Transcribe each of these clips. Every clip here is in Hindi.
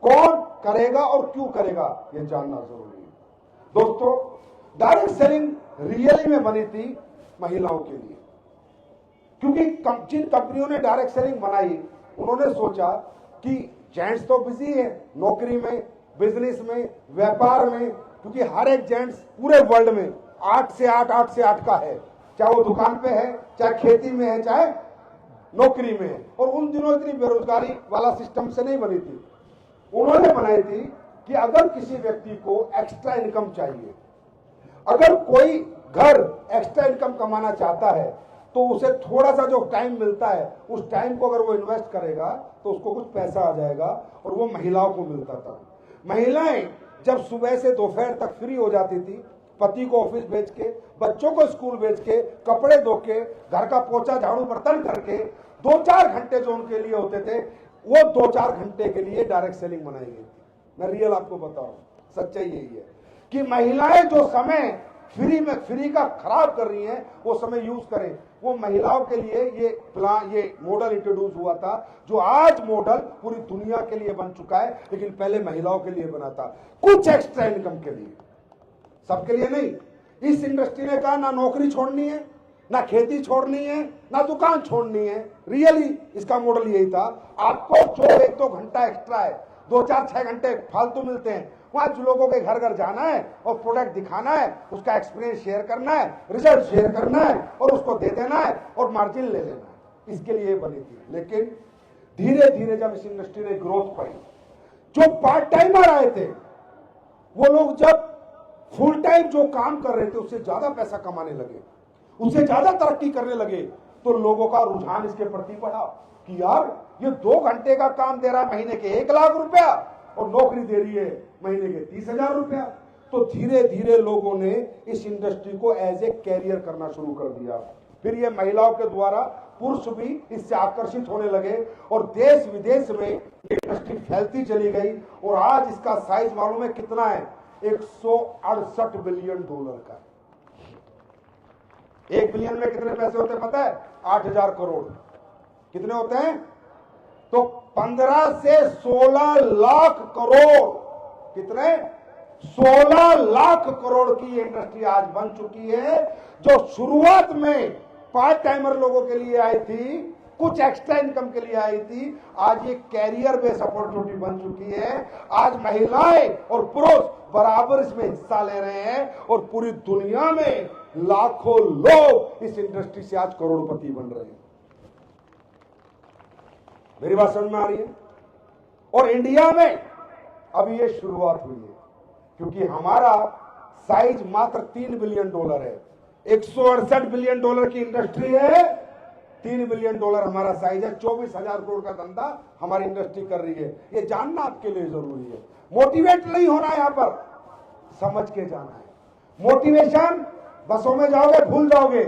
कौन करेगा और क्यों करेगा ये जानना जरूरी है। दोस्तों, डायरेक्ट सेलिंग रियली में बनी थी महिलाओं के लिए, क्योंकि जिन कंपनियों ने डायरेक्ट सेलिंग बनाई उन्होंने सोचा कि जेंट्स तो बिजी है नौकरी में, बिजनेस में, व्यापार में, क्योंकि हर एक जेंट्स पूरे वर्ल्ड में 8 से 8 का है, चाहे वो दुकान पे है, चाहे खेती में है, चाहे नौकरी में है। और उन दिनों इतनी बेरोजगारी वाला सिस्टम से नहीं बनी थी। उन्होंने बनाई थी कि अगर किसी व्यक्ति को एक्स्ट्रा इनकम चाहिए, अगर कोई घर एक्स्ट्रा इनकम कमाना चाहता है, तो उसे थोड़ा सा जो टाइम मिलता है उस टाइम को अगर वो इन्वेस्ट करेगा तो उसको कुछ पैसा आ जाएगा, और वो महिलाओं को मिलता था। महिलाएं जब सुबह से दोपहर तक फ्री हो जाती थी, पति को ऑफिस भेज के, बच्चों को स्कूल भेज के, कपड़े धो के, घर का पोछा झाड़ू बर्तन करके 2-4 घंटे जो उनके लिए होते थे, वो 2-4 घंटे के लिए डायरेक्ट सेलिंग बनाई गई थी। मैं रियल आपको बताऊं, सच्चाई यही है कि महिलाएं जो समय फ्री का खराब कर रही हैं, वो समय यूज करें। वो महिलाओं के लिए ये मॉडल इंट्रोड्यूस हुआ था, जो आज मॉडल पूरी दुनिया के लिए बन चुका है, लेकिन पहले महिलाओं के लिए बना था, कुछ एक्स्ट्रा इनकम के लिए, सबके लिए नहीं। इस इंडस्ट्री ने कहा ना नौकरी छोड़नी है, ना खेती छोड़नी है, ना दुकान छोड़नी है। रियली इसका मॉडल यही था। आपको जो 1-2 घंटा एक्स्ट्रा है, 2-4-6 घंटे फालतू मिलते हैं, वहां लोगों के घर घर जाना है और प्रोडक्ट दिखाना है, उसका एक्सपीरियंस शेयर करना है, रिजल्ट शेयर करना है और उसको दे देना है और मार्जिन ले लेना है। इसके लिए बनी थी। लेकिन धीरे धीरे जब इस इंडस्ट्री ने ग्रोथ पाई, जो पार्ट टाइमर आए थे, वो लोग जब फुल टाइम जो काम कर रहे थे उससे ज्यादा पैसा कमाने लगे, उससे ज्यादा तरक्की करने लगे, तो लोगों का रुझान इसके प्रति बढ़ा कि यार ये 2 घंटे का काम दे रहा है महीने के 1 लाख रुपया, और नौकरी दे रही है महीने के 30,000 रुपया। तो धीरे धीरे लोगों ने इस इंडस्ट्री को एज ए कैरियर करना शुरू कर दिया। फिर ये महिलाओं के द्वारा पुरुष भी इससे आकर्षित होने लगे और देश विदेश में इंडस्ट्री फैलती चली गई। और आज इसका साइज मालूम है कितना है? 168 बिलियन डॉलर का। 1 बिलियन में कितने पैसे होते हैं पता है? 8,000 करोड़। कितने होते हैं? तो 15 से 16 लाख करोड़। कितने? 16 लाख करोड़ की इंडस्ट्री आज बन चुकी है, जो शुरुआत में पार्ट टाइमर लोगों के लिए आई थी, कुछ एक्स्ट्रा इनकम के लिए आई थी। आज ये कैरियर बेस्ड अपॉर्चुनिटी बन चुकी है। आज महिलाएं और पुरुष बराबर इसमें हिस्सा ले रहे हैं और पूरी दुनिया में लाखों लोग इस इंडस्ट्री से आज करोड़पति बन रहे हैं। मेरी बात समझ में आ रही है? और इंडिया में अभी ये शुरुआत हुई है, क्योंकि हमारा साइज मात्र 3 बिलियन डॉलर है। 168 बिलियन डॉलर की इंडस्ट्री है, 3 बिलियन डॉलर हमारा साइज है। 24,000 करोड़ का धंधा हमारी इंडस्ट्री कर रही है। ये जानना आपके लिए जरूरी है। मोटिवेट नहीं होना है, यहां पर समझ के जाना है। मोटिवेशन बसों में जाओगे भूल जाओगे,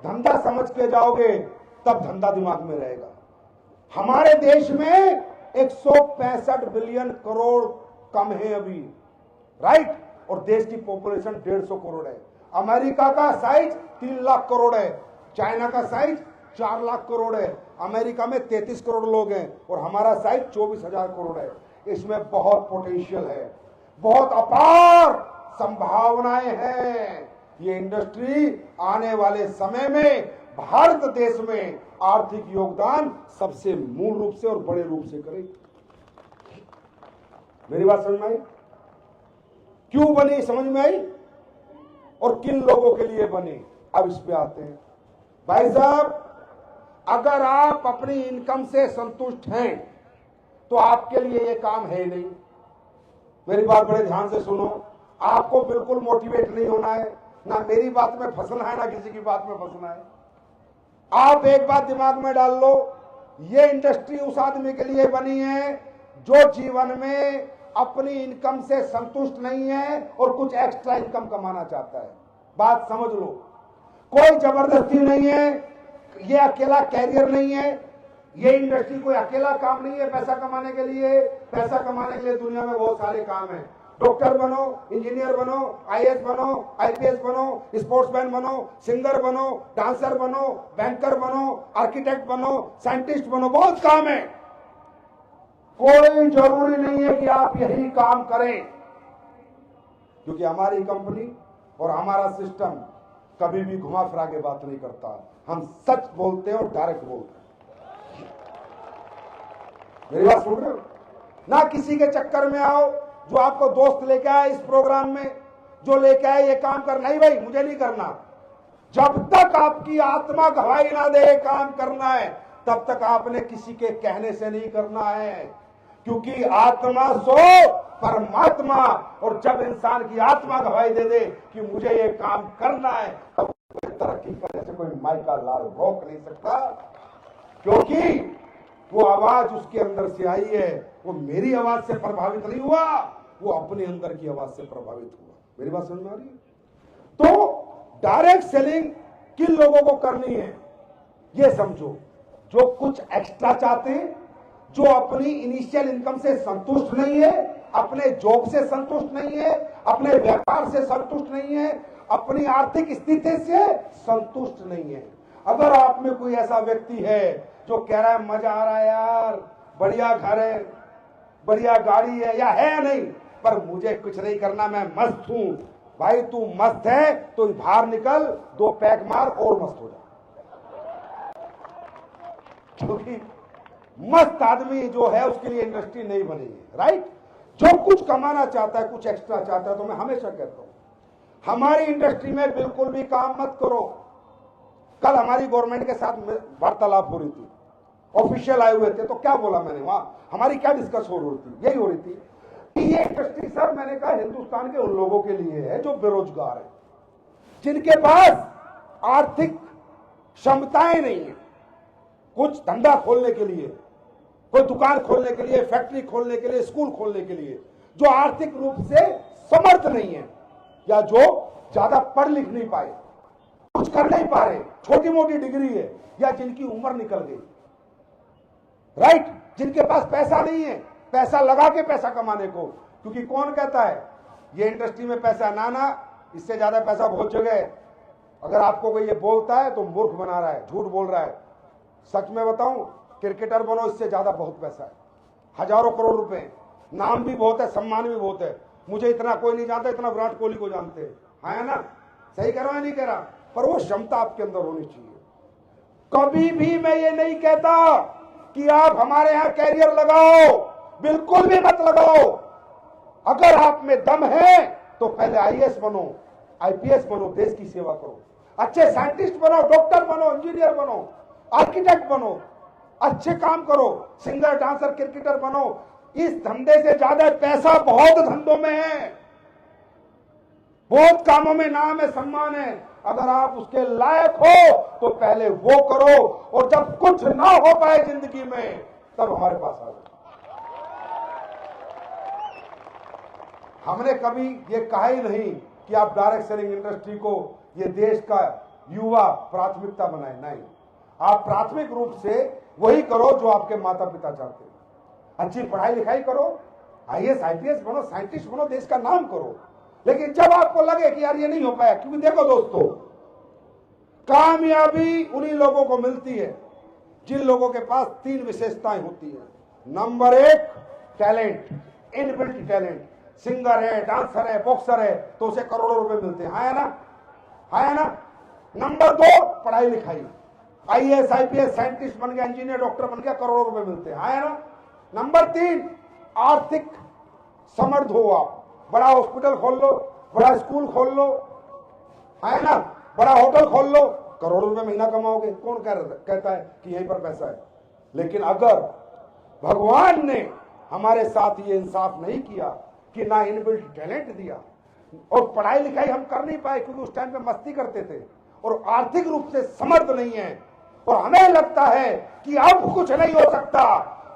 धंधा समझ के जाओगे तब धंधा दिमाग में रहेगा। हमारे देश में 165 बिलियन करोड़ कम है अभी, राइट? और देश की पॉपुलेशन 150 करोड़ है। अमेरिका का साइज 3 लाख करोड़ है, चाइना का साइज 4 लाख करोड़ है, अमेरिका में 33 करोड़ लोग हैं और हमारा साइज 24,000 करोड़ है। इसमें बहुत पोटेंशियल है, बहुत अपार संभावनाएं हैं। ये इंडस्ट्री आने वाले समय में भारत देश में आर्थिक योगदान सबसे मूल रूप से और बड़े रूप से करेगी। मेरी बात समझ में आई? क्यों बनी समझ में आई और किन लोगों के लिए बनी? अब इस पे आते हैं। भाई साहब, अगर आप अपनी इनकम से संतुष्ट हैं तो आपके लिए ये काम है नहीं। मेरी बात बड़े ध्यान से सुनो। आपको बिल्कुल मोटिवेट नहीं होना है, ना मेरी बात में फंसना है, ना किसी की बात में फंसना है। आप एक बात दिमाग में डाल लो, ये इंडस्ट्री उस आदमी के लिए बनी है जो जीवन में अपनी इनकम से संतुष्ट नहीं है और कुछ एक्स्ट्रा इनकम कमाना चाहता है। बात समझ लो, कोई जबरदस्ती नहीं है, ये अकेला कैरियर नहीं है, ये इंडस्ट्री कोई अकेला काम नहीं है पैसा कमाने के लिए। पैसा कमाने के लिए दुनिया में बहुत सारे काम हैं। डॉक्टर बनो, इंजीनियर बनो, आईएएस बनो, आईपीएस बनो, स्पोर्ट्समैन बनो, सिंगर बनो, डांसर बनो, बैंकर बनो, आर्किटेक्ट बनो, साइंटिस्ट बनो, बहुत काम है। कोई जरूरी नहीं है कि आप यही काम करें, क्योंकि हमारी कंपनी और हमारा सिस्टम कभी भी घुमा फिरा के बात नहीं करता। हम सच बोलते हैं और डायरेक्ट बोलते हैं। मेरी बात सुन रहे हो ना? किसी के चक्कर में आओ, जो आपको दोस्त लेके आए इस प्रोग्राम में, जो लेके आए ये काम कर, नहीं भाई मुझे नहीं करना। जब तक आपकी आत्मा गवाही ना दे काम करना है, तब तक आपने किसी के कहने से नहीं करना है, क्योंकि आत्मा सो परमात्मा। और जब इंसान की आत्मा गवाही दे दे कि मुझे ये काम करना है, तब तरक्की करने से कोई माइका लाल रोक नहीं सकता, क्योंकि वो आवाज उसके अंदर से आई है। वो मेरी आवाज से प्रभावित नहीं हुआ, वो अपने अंदर की आवाज से प्रभावित हुआ। मेरी बात समझ में आ रही है? तो डायरेक्ट सेलिंग किन लोगों को करनी है ये समझो। जो कुछ एक्स्ट्रा चाहते हैं, जो अपनी इनिशियल इनकम से संतुष्ट नहीं है, अपने जॉब से संतुष्ट नहीं है, अपने व्यापार से संतुष्ट नहीं है, अपनी आर्थिक स्थिति से संतुष्ट नहीं है। अगर आप में कोई ऐसा व्यक्ति है जो कह रहा है मजा आ रहा है यार, बढ़िया घर है, बढ़िया गाड़ी है, या है नहीं, पर मुझे कुछ नहीं करना, मैं मस्त हूं, भाई तू मस्त है तो बाहर निकल, 2 पैक मार और मस्त हो जा। क्योंकि मस्त आदमी जो है उसके लिए इंडस्ट्री नहीं बनी है, राइट? जो कुछ कमाना चाहता है, कुछ एक्स्ट्रा चाहता है, तो मैं हमेशा कहता हूं हमारी इंडस्ट्री में बिल्कुल भी काम मत करो। कल हमारी गवर्नमेंट के साथ वार्तालाप हो रही थी, ऑफिशियल आए हुए थे, तो क्या बोला मैंने वहां, हमारी क्या डिस्कस हो रही थी, यही हो रही थी कि ये इंडस्ट्री सर, मैंने कहा हिंदुस्तान के उन लोगों के लिए है जो बेरोजगार है, जिनके पास आर्थिक क्षमताएं नहीं है कुछ धंधा खोलने के लिए, कोई दुकान खोलने के लिए, फैक्ट्री खोलने के लिए, स्कूल खोलने के लिए, जो आर्थिक रूप से समर्थ नहीं है, या जो ज्यादा पढ़ लिख नहीं पाए, कुछ कर नहीं पा रहे, छोटी मोटी डिग्री है, या जिनकी उम्र निकल गई, राइट? जिनके पास पैसा नहीं है, पैसा लगा के पैसा कमाने को, क्योंकि कौन कहता है ये इंडस्ट्री में पैसा ना, इससे ज्यादा पैसा बहुत जगह है। अगर आपको कोई ये बोलता है तो मूर्ख बना रहा है, झूठ बोल रहा है। सच में बताऊं, क्रिकेटर बनो, इससे ज्यादा बहुत पैसा है, हजारों करोड़ रुपए, नाम भी बहुत है, सम्मान भी बहुत है। मुझे इतना कोई नहीं जानता, इतना विराट कोहली को जानते हैं, है ना? सही कह रहा हूं, नहीं कह रहा, पर वो क्षमता आपके अंदर होनी चाहिए। कभी भी मैं ये नहीं कहता कि आप हमारे यहां कैरियर लगाओ, बिल्कुल भी मत लगाओ। अगर आप में दम है तो पहले आईएएस बनो, आईपीएस बनो, देश की सेवा करो, अच्छे साइंटिस्ट बनो, डॉक्टर बनो, इंजीनियर बनो, आर्किटेक्ट बनो, अच्छे काम करो, सिंगर, डांसर, क्रिकेटर बनो। इस धंधे से ज्यादा पैसा बहुत धंधों में है, बहुत कामों में नाम है, सम्मान है। अगर आप उसके लायक हो तो पहले वो करो, और जब कुछ ना हो पाए जिंदगी में तब हमारे पास आ जाओ। हमने कभी ये कहा ही नहीं कि आप डायरेक्ट सेलिंग इंडस्ट्री को ये देश का युवा प्राथमिकता बनाए, नहीं। आप प्राथमिक रूप से वही करो जो आपके माता पिता चाहते हैं। अच्छी पढ़ाई लिखाई करो, आईएएस आईपीएस बनो, साइंटिस्ट बनो, देश का नाम करो। लेकिन जब आपको लगे कि यार ये नहीं हो पाया, क्योंकि देखो दोस्तों, कामयाबी उन्हीं लोगों को मिलती है जिन लोगों के पास 3 विशेषताएं होती है। Number 1 talent, inbuilt talent. Singer है, डांसर है, बॉक्सर है, तो उसे करोड़ों रुपए मिलते हैं, है ना? है ना? नंबर 2 पढ़ाई लिखाई, आईएएस आईपीएस साइंटिस्ट बन गया, इंजीनियर डॉक्टर बन गया, करोड़ों रुपए मिलते हैं, है ना? नंबर 3 आर्थिक समर्थ हो आप, बड़ा हॉस्पिटल खोल लो, बड़ा स्कूल खोल लो, है ना? बड़ा होटल खोल लो, करोड़ों रुपए महीना कमाओगे। कौन कहता है कि यहीं पर पैसा है? लेकिन अगर भगवान ने हमारे साथ ये इंसाफ नहीं किया कि ना इनबिल्ट टैलेंट दिया, और पढ़ाई लिखाई हम कर नहीं पाए क्योंकि उस टाइम पे मस्ती करते थे, और आर्थिक रूप से समर्थ नहीं है, और हमें लगता है कि अब कुछ नहीं हो सकता,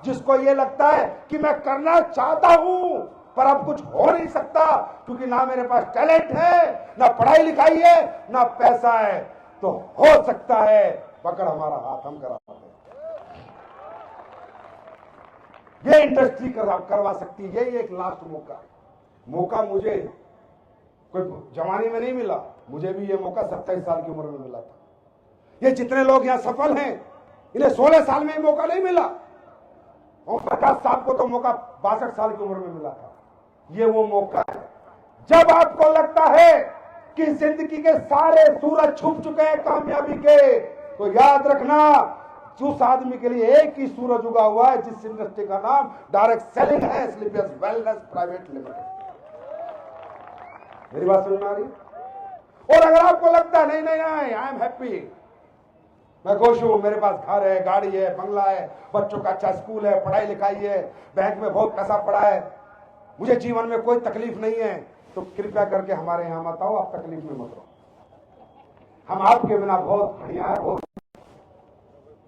जिसको ये लगता है कि मैं करना चाहता हूं पर अब कुछ हो नहीं सकता क्योंकि ना मेरे पास टैलेंट है, ना पढ़ाई लिखाई है, ना पैसा है, तो हो सकता है पकड़ हमारा हाथ, हम कराते हैं। ये इंडस्ट्री करवा सकती है। यही एक लास्ट मौका है। मौका मुझे कोई जवानी में नहीं मिला, मुझे भी ये मौका 27 साल की उम्र में मिला था। ये जितने लोग यहां सफल हैं, इन्हें 16 साल में मौका नहीं मिला। और 50 साल को तो मौका 62 साल की उम्र में मिला था। ये वो मौका है जब आपको लगता है कि जिंदगी के सारे सूरज छुप चुके हैं कामयाबी के, तो याद रखना उस आदमी के लिए एक ही सूरज उगा हुआ है जिस इंडस्ट्री का नाम डायरेक्ट सेलिंग है, एस्क्लेपियस वेलनेस प्राइवेट लिमिटेड। मेरी बात समझ में आ रही? और अगर आपको लगता है नहीं नहीं नहीं आई एम हैप्पी, मैं खुश हूं, मेरे पास घर है, गाड़ी है, बंगला है, बच्चों का अच्छा स्कूल है, पढ़ाई लिखाई है, बैंक में बहुत पैसा पड़ा है, मुझे जीवन में कोई तकलीफ नहीं है, तो कृपया करके हमारे यहां मत आओ, आप तकलीफ में मत रहो। हम आपके बिना बहुत बढ़िया है, बहुत।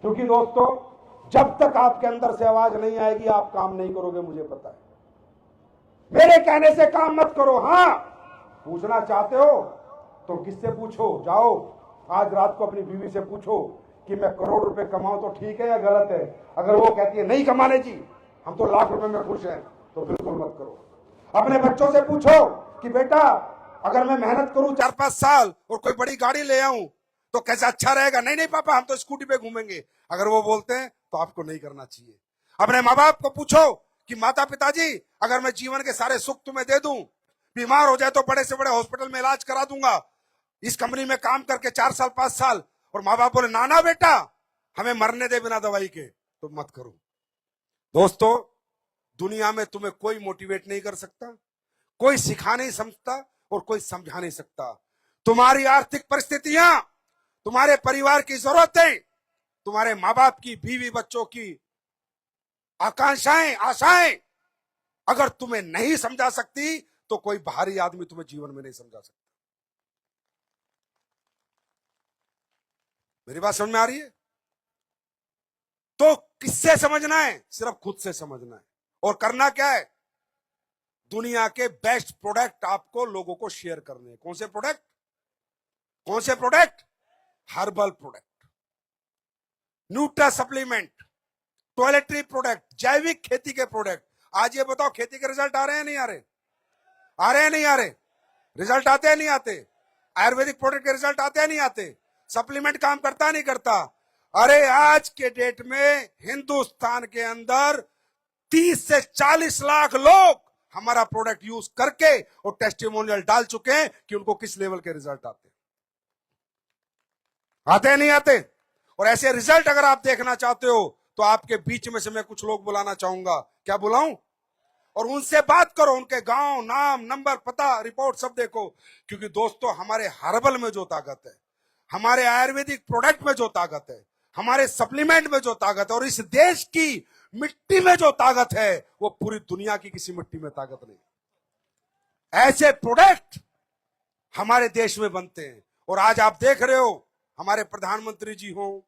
क्योंकि दोस्तों जब तक आपके अंदर से आवाज नहीं आएगी आप काम नहीं करोगे, मुझे पता है। मेरे कहने से काम मत करो। हां, पूछना चाहते हो तो किससे पूछो, जाओ आज रात को अपनी बीवी से पूछो कि मैं करोड़ रुपए कमाऊं तो ठीक है या गलत है। अगर वो कहती है नहीं कमाने जी, हम तो लाख रुपए में खुश हैं, तो बिल्कुल मत करो। अपने बच्चों से पूछो कि बेटा अगर मैं मेहनत करूं 4-5 साल और कोई बड़ी गाड़ी ले आऊं तो कैसा अच्छा रहेगा। नहीं नहीं पापा, हम तो स्कूटी पे घूमेंगे। अगर वो बोलते हैं तो आपको नहीं करना चाहिए। अपने माँ बाप को पूछो कि माता पिताजी अगर मैं जीवन के सारे सुख तुम्हें दे दूं, बीमार हो जाए तो बड़े से बड़े हॉस्पिटल में इलाज करा दूंगा, इस कंपनी में काम करके 4 साल 5 साल, और माँ बाप बोले ना ना बेटा हमें मरने दे बिना दवाई के, तो मत करो। दोस्तों दुनिया में तुम्हें कोई मोटिवेट नहीं कर सकता, कोई सिखा नहीं समझता और कोई समझा नहीं सकता। तुम्हारी आर्थिक परिस्थितियां, तुम्हारे परिवार की जरूरतें, तुम्हारे माँ बाप की, बीवी बच्चों की आकांक्षाएं, आशाएं अगर तुम्हें नहीं समझा सकती तो कोई बाहरी आदमी तुम्हें जीवन में नहीं समझा सकता। मेरी बात समझ में आ रही है? तो किससे समझना है? सिर्फ खुद से समझना है। और करना क्या है? दुनिया के बेस्ट प्रोडक्ट आपको लोगों को शेयर करने हैं। कौन से प्रोडक्ट? कौन से product? Herbal product, Nutra supplement, toiletry product, जैविक खेती के प्रोडक्ट। आज ये बताओ खेती के रिजल्ट आ रहे हैं नहीं आ रहे? आ रहे हैं नहीं आ रहे? रिजल्ट आते हैं नहीं आते? आयुर्वेदिक प्रोडक्ट के रिजल्ट आते हैं नहीं आते? सप्लीमेंट काम करता नहीं करता? अरे आज के डेट में हिंदुस्तान के अंदर 30 से 40 लाख लोग हमारा प्रोडक्ट यूज करके और टेस्टिमोनियल डाल चुके हैं कि उनको किस लेवल के रिजल्ट आते हैं नहीं आते? और ऐसे रिजल्ट अगर आप देखना चाहते हो तो आपके बीच में से मैं कुछ लोग बुलाना चाहूंगा। क्या बुलाऊं? और उनसे बात करो, उनके गांव, नाम, नंबर, पता, रिपोर्ट सब देखो। क्योंकि दोस्तों हमारे हर्बल में जो ताकत है, हमारे आयुर्वेदिक प्रोडक्ट में जो ताकत है, हमारे सप्लीमेंट में जो ताकत है, और इस देश की मिट्टी में जो ताकत है, वो पूरी दुनिया की किसी मिट्टी में ताकत नहीं। ऐसे प्रोडक्ट हमारे देश में बनते हैं। और आज आप देख रहे हो हमारे प्रधानमंत्री जी हो,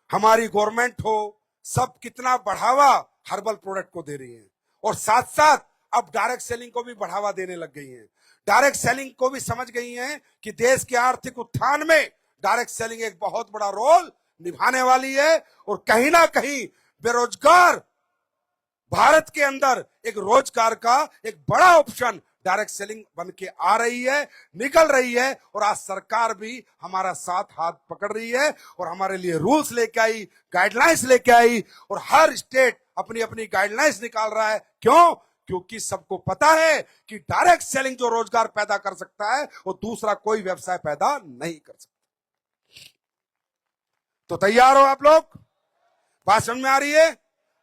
हमारी गवर्नमेंट हो, सब कितना बढ़ावा हर्बल प्रोडक्ट को दे रही है। और साथ साथ अब डायरेक्ट सेलिंग को भी बढ़ावा देने लग गई है। डायरेक्ट सेलिंग को भी समझ गई है कि देश के आर्थिक उत्थान में डायरेक्ट सेलिंग एक बहुत बड़ा रोल निभाने वाली है। और कहीं ना कहीं बेरोजगार भारत के अंदर एक रोजगार का एक बड़ा ऑप्शन डायरेक्ट सेलिंग बन के आ रही है, निकल रही है। और आज सरकार भी हमारा साथ हाथ पकड़ रही है और हमारे लिए रूल्स लेके आई, गाइडलाइंस लेके आई, और हर स्टेट अपनी अपनी गाइडलाइंस निकाल रहा है। क्यों? क्योंकि सबको पता है कि डायरेक्ट सेलिंग जो रोजगार पैदा कर सकता है वो दूसरा कोई व्यवसाय पैदा नहीं कर सकता। तो तैयार हो आप लोग? बात समझ में आ रही है?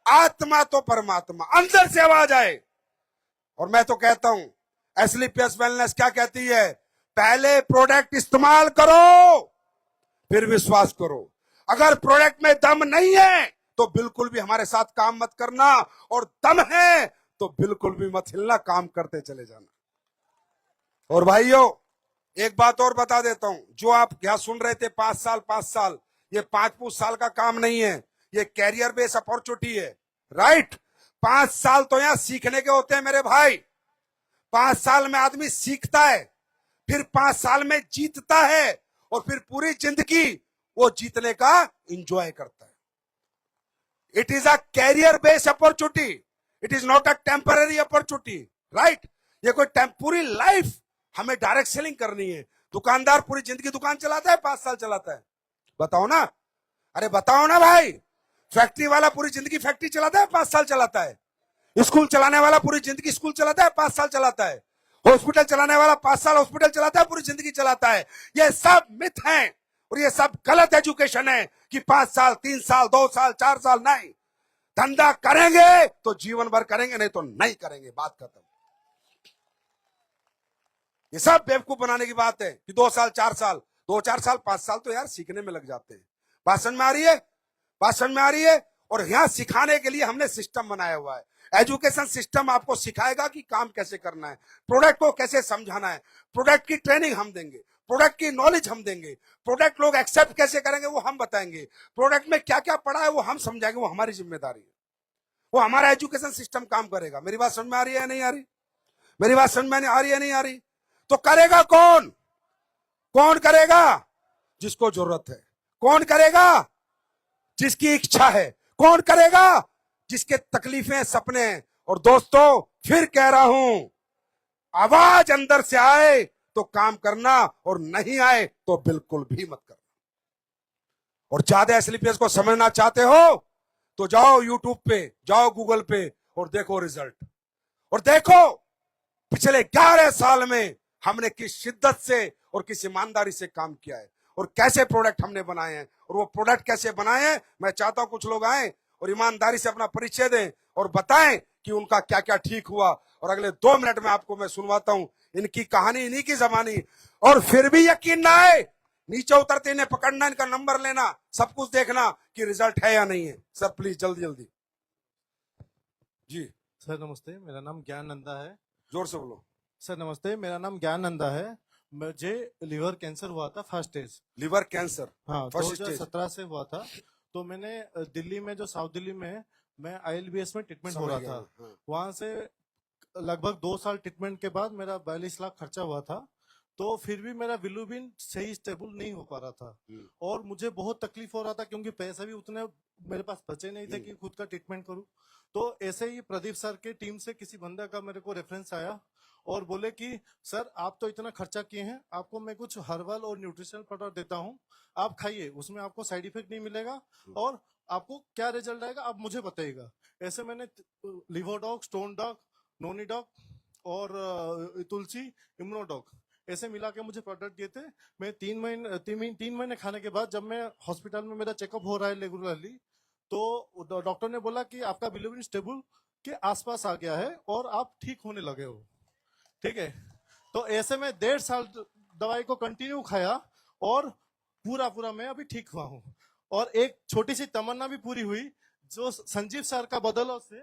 आत्मा तो परमात्मा, अंदर से आवाज आए। और मैं तो कहता हूं एस्क्लेपियस वेलनेस क्या कहती है? पहले प्रोडक्ट इस्तेमाल करो फिर विश्वास करो। अगर प्रोडक्ट में दम नहीं है तो बिल्कुल भी हमारे साथ काम मत करना, और दम है तो बिल्कुल भी मत हिलना, काम करते चले जाना। और भाइयों एक बात और बता देता हूं, जो आप यहां सुन रहे थे 5 साल, ये 5 साल का काम नहीं है, ये कैरियर बेस अपॉर्चुनिटी है। राइट? 5 साल तो यहां सीखने के होते हैं मेरे भाई। 5 साल में आदमी सीखता है, फिर 5 साल में जीतता है, और फिर पूरी जिंदगी वो जीतने का एंजॉय करता है। It is a career based opportunity, it is not a temporary opportunity. Right? ये कोई पूरी लाइफ हमें डायरेक्ट सेलिंग करनी है। दुकानदार पूरी जिंदगी दुकान चलाता है, 5 साल चलाता है? बताओ ना, अरे बताओ ना भाई। फैक्ट्री वाला पूरी जिंदगी फैक्ट्री चलाता है, 5 साल चलाता है। स्कूल चलाने वाला पूरी जिंदगी स्कूल चलाता है, 5 साल चलाता है। हॉस्पिटल चलाने वाला 5 साल हॉस्पिटल चलाता है, पूरी जिंदगी चलाता है। ये सब मिथ हैं और ये सब गलत एजुकेशन है कि 5 साल, 3 साल, 2 साल, 4 साल नहीं। धंधा करेंगे तो जीवन भर करेंगे, नहीं तो नहीं करेंगे, बात खत्म। ये सब बेवकूफ बनाने की बात है कि 2 साल, 4 साल, 2-4 साल, 5 साल तो यार सीखने में लग जाते हैं। भाषण में आ रही है, भाषण में आ रही है। और यहां सिखाने के लिए हमने सिस्टम बनाया हुआ है। एजुकेशन सिस्टम आपको सिखाएगा कि काम कैसे करना है, प्रोडक्ट को कैसे समझाना है, प्रोडक्ट की ट्रेनिंग हम देंगे, प्रोडक्ट की नॉलेज हम देंगे, प्रोडक्ट लोग एक्सेप्ट कैसे करेंगे वो हम बताएंगे, प्रोडक्ट में क्या क्या पड़ा है वो हम समझाएंगे, वो हमारी जिम्मेदारी है। वो हमारा एजुकेशन सिस्टम काम करेगा। मेरी बात समझ में आ रही है नहीं आ रही? मेरी बात समझ में आ रही है नहीं आ रही? तो करेगा कौन? कौन करेगा? जिसको जरूरत है। कौन करेगा? जिसकी इच्छा है। कौन करेगा? जिसके तकलीफें, सपने। और दोस्तों फिर कह रहा हूं, आवाज अंदर से आए तो काम करना, और नहीं आए तो बिल्कुल भी मत करना। और ज्यादा एसएलपीएस को समझना चाहते हो तो जाओ यूट्यूब पे, जाओ गूगल पे और देखो रिजल्ट। और देखो पिछले 11 साल में हमने किस शिद्दत से और किस ईमानदारी से काम किया है और कैसे प्रोडक्ट हमने बनाए हैं। और वो प्रोडक्ट कैसे बनाए हैं, मैं चाहता हूं कुछ लोग आए और ईमानदारी से अपना परिचय दें और बताएं कि उनका क्या क्या ठीक हुआ। और अगले 2 मिनट में आपको मैं सुनवाता हूं इनकी कहानी, इन्हीं की जबानी। और फिर भी यकीन ना आए, नीचे उतरते इन्हें पकड़ना, इनका नंबर लेना, सब कुछ देखना कि रिजल्ट है या नहीं है। सर प्लीज जल्दी जल्दी। जी सर नमस्ते, मेरा नाम ज्ञान नंदा है। जोर से बोलो। सर नमस्ते, मेरा नाम ज्ञान नंदा है। मुझे लिवर कैंसर हुआ था फर्स्ट स्टेज। Liver cancer? हाँ, फर्स्ट स्टेज 2017 से हुआ था। तो मैंने दिल्ली में, जो साउथ दिल्ली में है, मैं ILBS में ट्रीटमेंट हो रहा था। हाँ। वहां से लगभग 2 साल ट्रीटमेंट के बाद मेरा 42 लाख खर्चा हुआ था। तो फिर भी मेरा बिलीरुबिन सही स्टेबल नहीं हो पा रहा था और मुझे बहुत तकलीफ हो रहा था, क्योंकि पैसे भी उतने मेरे पास बचे नहीं थे कि खुद का ट्रीटमेंट करूं। तो ऐसे ही प्रदीप सर के टीम से किसी बंदे का मेरे को रेफरेंस आया और बोले कि सर आप तो इतना खर्चा किए हैं, आपको मैं कुछ हर्बल और न्यूट्रिशनल प्रोडक्ट देता हूं, आप खाइए, उसमें आपको साइड इफेक्ट नहीं मिलेगा और आपको क्या रिजल्ट आएगा आप मुझे बताइएगा। ऐसे मैंने लिवोडॉग, स्टोन डॉग, नोनी डॉग और तुलसी, इम्यूनोडॉग ऐसे मिला के मुझे प्रोडक्ट दिए थे। मैं 3 महीने खाने के बाद, जब मैं हॉस्पिटल में मेरा चेकअप हो रहा है रेगुलरली, तो डॉक्टर ने बोला कि आपका बिलीरुबिन स्टेबल के आसपास आ गया है और आप ठीक होने लगे हो। ठीक है, तो ऐसे में 1.5 साल दवाई को कंटिन्यू खाया और पूरा मैं अभी ठीक हुआ हूँ। और एक छोटी सी तमन्ना भी पूरी हुई, जो संजीव सर का बदौलत से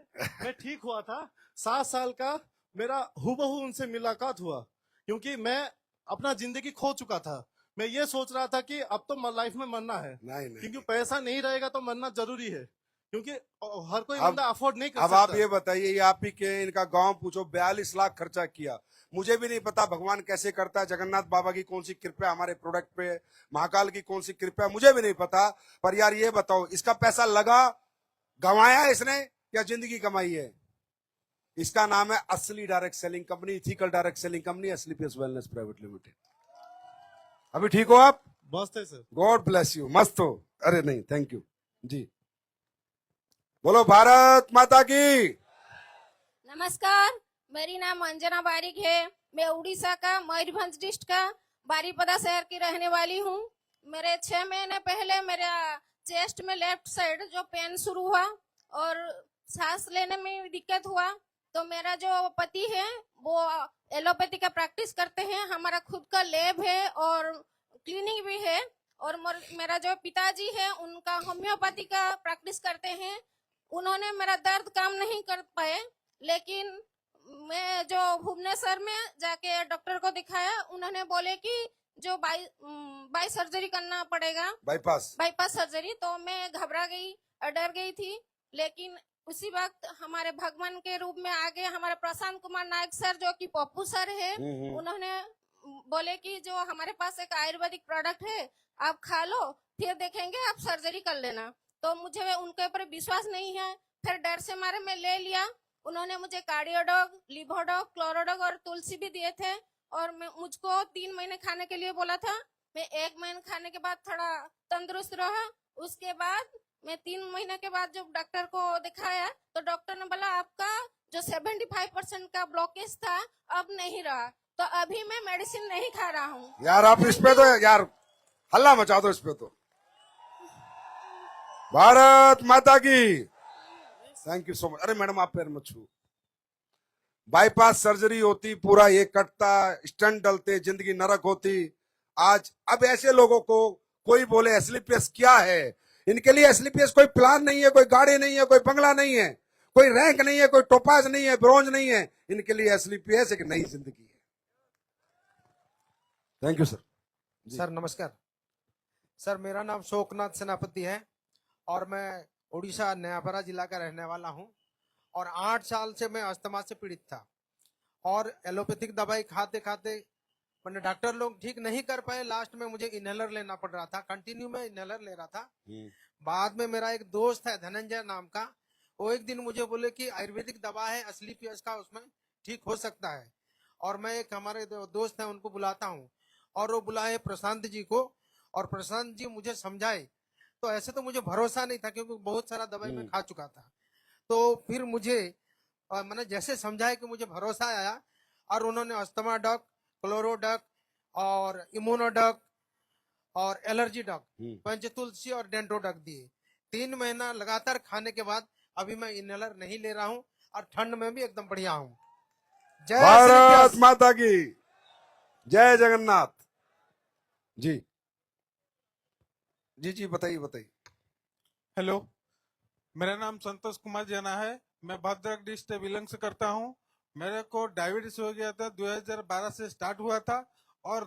मैं ठीक हुआ था। 7 साल का मेरा हूबहू उनसे मुलाकात हुआ, क्योंकि मैं अपना जिंदगी खो चुका था। मैं ये सोच रहा था कि अब तो लाइफ में मरना है, नहीं। क्योंकि पैसा नहीं रहेगा तो मरना जरूरी है, क्योंकि हर कोई बंदा अफोर्ड नहीं कर अब सकता। आप ये बताइए, ये आप ही के इनका गांव पूछो, 42 लाख खर्चा किया। मुझे भी नहीं पता भगवान कैसे करता है, जगन्नाथ बाबा की कौन सी कृपा हमारे प्रोडक्ट पे, महाकाल की कौन सी कृपा, मुझे भी नहीं पता। पर यार ये बताओ, इसका पैसा लगा, गंवाया इसने या जिंदगी कमाई है? इसका नाम है असली direct selling company, ethical direct selling company, SLPS wellness private limited. अभी ठीक हो आप? मस्त है सर। God bless you. मस्त हो? अरे नहीं, थैंक यू जी। बोलो भारत माता की। नमस्कार, मेरी नाम अंजना बारिक है। मैं उड़ीसा का मयूरभंज डिस्ट्रिक्ट का बारीपदा शहर की रहने वाली हूँ। मेरे 6 महीने पहले मेरा चेस्ट में लेफ्ट साइड जो पेन शुरू हुआ और सांस लेने में दिक्कत हुआ। तो मेरा जो पति है वो एलोपैथी का प्रैक्टिस करते हैं, हमारा खुद का लैब है और क्लिनिक भी है। और मेरा जो पिताजी है उनका होम्योपैथी का प्रैक्टिस करते हैं। उन्होंने मेरा दर्द कम नहीं कर पाए, लेकिन मैं जो भुवनेश्वर में जाके डॉक्टर को दिखाया, उन्होंने बोले कि जो बाई सर्जरी करना पड़ेगा, बाईपास सर्जरी। तो मैं घबरा गई, डर गई थी। लेकिन उसी वक्त हमारे भगवान के रूप में आगे हमारे प्रशांत कुमार नायक सर, जो कि पप्पू सर है, उन्होंने बोले कि जो हमारे पास एक आयुर्वेदिक प्रोडक्ट है, आप खा लो, फिर देखेंगे आप सर्जरी कर लेना। तो मुझे उनके ऊपर विश्वास नहीं है, फिर डर से मारे मैं ले लिया। उन्होंने मुझे कार्डियोडॉग, लिवोडॉग, क्लोरोडॉग और तुलसी भी दिए थे और मुझको 3 महीने खाने के लिए बोला था। मैं 1 महीने खाने के बाद थोड़ा तंदुरुस्त रहा। उसके बाद मैं 3 महीने के बाद जब डॉक्टर को दिखाया तो डॉक्टर ने बोला आपका जो 75% का ब्लॉकेज था अब नहीं रहा, तो अभी मैं मेडिसिन नहीं खा रहा हूँ। यार आप इस पे तो यार हल्ला मचा दो इस पे तो। भारत माता की। Thank you so much. अरे मैडम आप पैर मत छू। बाईपास सर्जरी होती, पूरा ये कटता, स्टंट डलते, जिंदगी नरक होती। आज अब ऐसे लोगों को कोई बोले एसलीपीएस क्या है, इनके लिए एसलीपीएस कोई प्लान नहीं है, कोई गाड़ी नहीं है, कोई बंगला नहीं है, कोई रैंक नहीं है, कोई टोपाज नहीं है, ब्रोंज नहीं है। इनके लिए एसलीपीएस एक नई जिंदगी है। Thank you sir. सर नमस्कार सर, मेरा नाम शोकनाथ सेनापति है और मैं उड़ीसा नयापरा जिला का रहने वाला हूं और 8 साल से मैं अस्थमा से पीड़ित था और एलोपैथिक दवाई खाते खाते मैंने डॉक्टर लोग ठीक नहीं कर पाए। लास्ट में मुझे इनहेलर लेना पड़ रहा था, कंटिन्यू में इनहेलर ले रहा था। बाद में मेरा एक दोस्त है धनंजय नाम का, वो एक दिन मुझे बोले कि आयुर्वेदिक दवा है एसलीपीएस का, उसमें ठीक हो सकता है। और मैं एक हमारे दोस्त है उनको बुलाता हूँ और वो बुलाए प्रशांत जी को, और प्रशांत जी मुझे समझाए। तो ऐसे तो मुझे भरोसा नहीं था क्योंकि बहुत सारा दवाई मैं खा चुका था। तो फिर मुझे मैंने जैसे समझाया कि मुझे भरोसा आया और उन्होंने अस्थमा डॉक, क्लोरोडक और इम्यूनोडक और एलर्जी डॉक, पंचतुलसी और डेंटोडक दिए। 3 महीना लगातार खाने के बाद अभी मैं इनहेलर नहीं ले रहा हूँ और ठंड में भी एकदम बढ़िया हूँ। जय भारत माता की जय। जगन्नाथ जी। जी जी बताइए बताइए। हेलो, मेरा नाम संतोष कुमार जना है। मैं भद्रक डिस्ट्रिक्ट से बिलोंग से करता हूँ। मेरे को डायबिटीज हो गया था, 2012 से स्टार्ट हुआ था और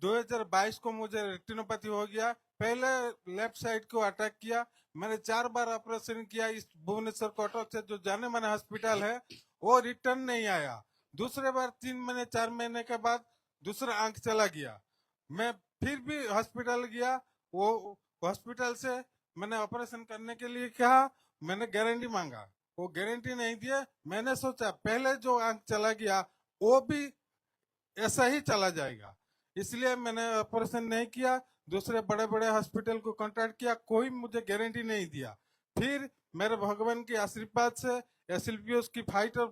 2022 को मुझे रेटिनोपैथी हो गया। पहले लेफ्ट साइड को अटैक किया। मैंने 4 बार ऑपरेशन किया इस भुवनेश्वर कोटक से जो जाने माने हॉस्पिटल है, वो रिटर्न नहीं आया। दूसरे बार 3 महीने 4 महीने के बाद दूसरा आंख चला गया। मैं फिर भी हॉस्पिटल गया, वो हॉस्पिटल से मैंने ऑपरेशन करने के लिए कहा, मैंने गारंटी मांगा, वो गारंटी नहीं दिया। मैंने सोचा पहले जो आंख चला गया वो भी ऐसा ही चला जाएगा, इसलिए मैंने ऑपरेशन नहीं किया। दूसरे बड़े बड़े हॉस्पिटल को कांटेक्ट किया, कोई मुझे गारंटी नहीं दिया। फिर मेरे भगवान के आशीर्वाद से एसएलपीएस की फाइटर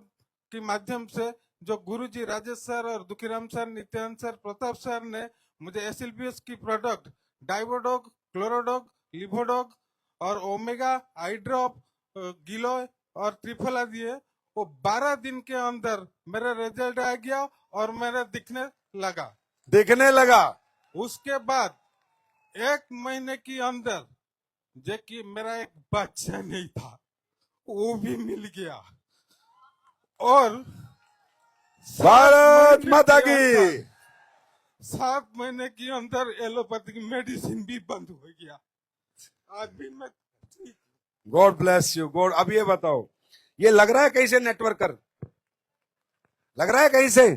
के माध्यम से जो गुरुजी राजेश सर और Dukhiram sir, Nityanand sir, Pratap sir ने मुझे एसएलपीएस की प्रोडक्ट डाइवोडोग, क्लोरोडोग, लिवोडोग और ओमेगा आई ड्रॉप, गिलो और त्रिफला दिए। वो 12 दिन के अंदर मेरा रिजल्ट आ गया और मेरा दिखने लगा। उसके बाद 1 महीने के अंदर जो कि मेरा एक बच्चा नहीं था वो भी मिल गया और भारत माता की। 7 महीने के अंदर एलोपैथिक मेडिसिन भी बंद हो गया। आज भी मैं गॉड ब्लेस यू गॉड। अब ये बताओ, ये लग रहा है कहीं से नेटवर्कर, लग रहा है कहीं से,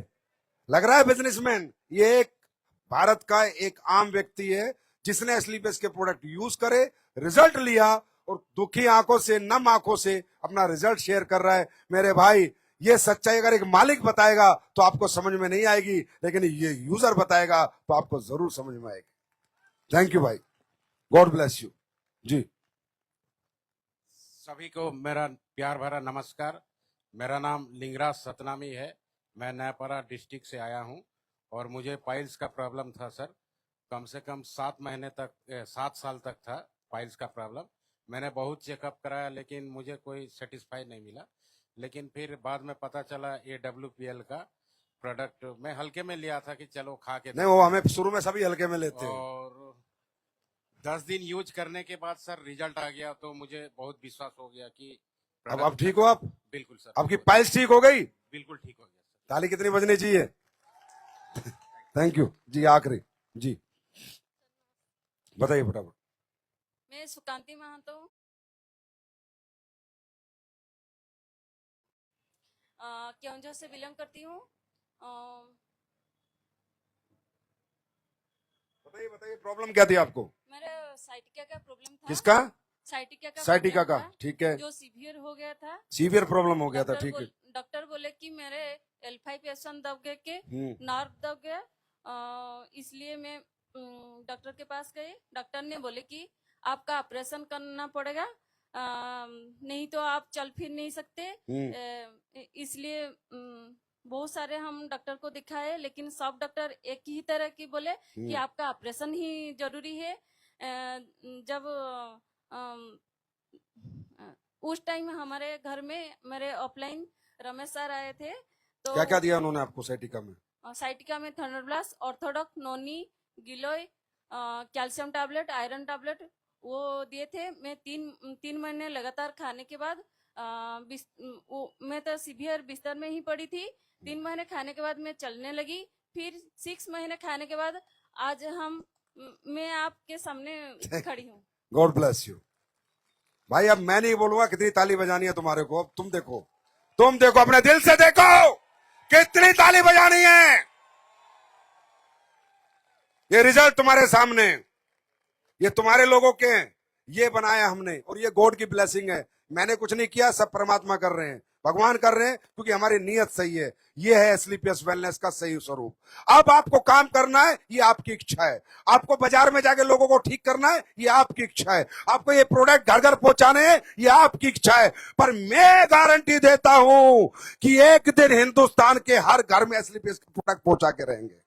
लग रहा है बिजनेसमैन? ये एक भारत का एक आम व्यक्ति है जिसने एसलीपीएस के प्रोडक्ट यूज करे, रिजल्ट लिया और दुखी आंखों से, नम आंखों से अपना रिजल्ट शेयर कर रहा है। मेरे भाई, ये सच्चाई अगर एक मालिक बताएगा तो आपको समझ में नहीं आएगी, लेकिन ये यूजर बताएगा तो आपको जरूर समझ में आएगी। थैंक यू भाई, गॉड ब्लेस यू जी। सभी को मेरा प्यार भरा नमस्कार। मेरा नाम लिंगराज सतनामी है। मैं नयापरा डिस्ट्रिक्ट से आया हूं और मुझे पाइल्स का प्रॉब्लम था सर। कम से कम 7 साल तक था पाइल्स का प्रॉब्लम। मैंने बहुत चेकअप कराया लेकिन मुझे कोई सेटिस्फाई नहीं मिला। लेकिन फिर बाद में पता चला ये WPL का प्रोडक्ट मैं हल्के में लिया था कि चलो खा के नहीं, वो हमें शुरू में सभी हल्के में लेते हैं। और 10 दिन यूज करने के बाद सर रिजल्ट आ गया तो मुझे बहुत विश्वास हो गया कि अब ठीक हो आप? बिल्कुल सर, आपकी पाइल्स ठीक हो गई? बिल्कुल ठीक हो गया सर। ताली कितनी बजनी चाहिए? थैंक यू जी। आखिरी जी बताइए फटाफट। मैं सुकांति महतो केवंझर से बिलोंग करती हूँ। बताइए बताइए, प्रॉब्लम क्या थी आपको? मेरा साइटिका का प्रॉब्लम था। किसका? साइटिका का। ठीक है, जो सीवियर हो गया था। सीवियर प्रॉब्लम हो गया था। ठीक है। डॉक्टर बोले कि मेरे L5S1 दब गए के नर्व दब गया, इसलिए मैं डॉक्टर के पास गए। डॉक्टर ने बोले कि आपका ऑपरेशन करना पड़ेगा, नहीं तो आप चल फिर नहीं सकते। इसलिए बहुत सारे हम डॉक्टर को दिखाए, लेकिन सब डॉक्टर एक ही तरह की बोले कि आपका ऑपरेशन ही जरूरी है। जब उस टाइम हमारे घर में मेरे ऑफलाइन रमेश सर आए थे, तो क्या क्या दिया उन्होंने आपको साइटिका में? साइटिका में थर्नोब्लास्ट, ऑर्थोडॉक्स, नोनी, गिलोय, कैल्शियम टैबलेट, आयरन टैबलेट वो दिए थे। मैं तीन महीने लगातार खाने के बाद मैं तो सीवियर बिस्तर में ही पड़ी थी। 3 महीने खाने के बाद मैं चलने लगी। फिर 6 महीने खाने के बाद आज मैं आपके सामने खड़ी हूँ। गॉड ब्लेस यू भाई। अब मैं नहीं बोलूंगा कितनी ताली बजानी है तुम्हारे को। अब तुम देखो अपने दिल से देखो कितनी ताली बजानी है। ये रिजल्ट तुम्हारे सामने, ये तुम्हारे लोगों के हैं, ये बनाया हमने, और ये गॉड की ब्लेसिंग है। मैंने कुछ नहीं किया, सब परमात्मा कर रहे हैं, भगवान कर रहे हैं, क्योंकि हमारी नीयत सही है। ये है एस्क्लेपियस वेलनेस का सही स्वरूप। अब आपको काम करना है, ये आपकी इच्छा है। आपको बाजार में जाके लोगों को ठीक करना है, ये आपकी इच्छा है। आपको ये प्रोडक्ट घर घर पहुंचाने हैं, ये आपकी इच्छा है। पर मैं गारंटी देता हूं कि एक दिन हिंदुस्तान के हर घर में एस्क्लेपियस के प्रोडक्ट पहुंचा के रहेंगे।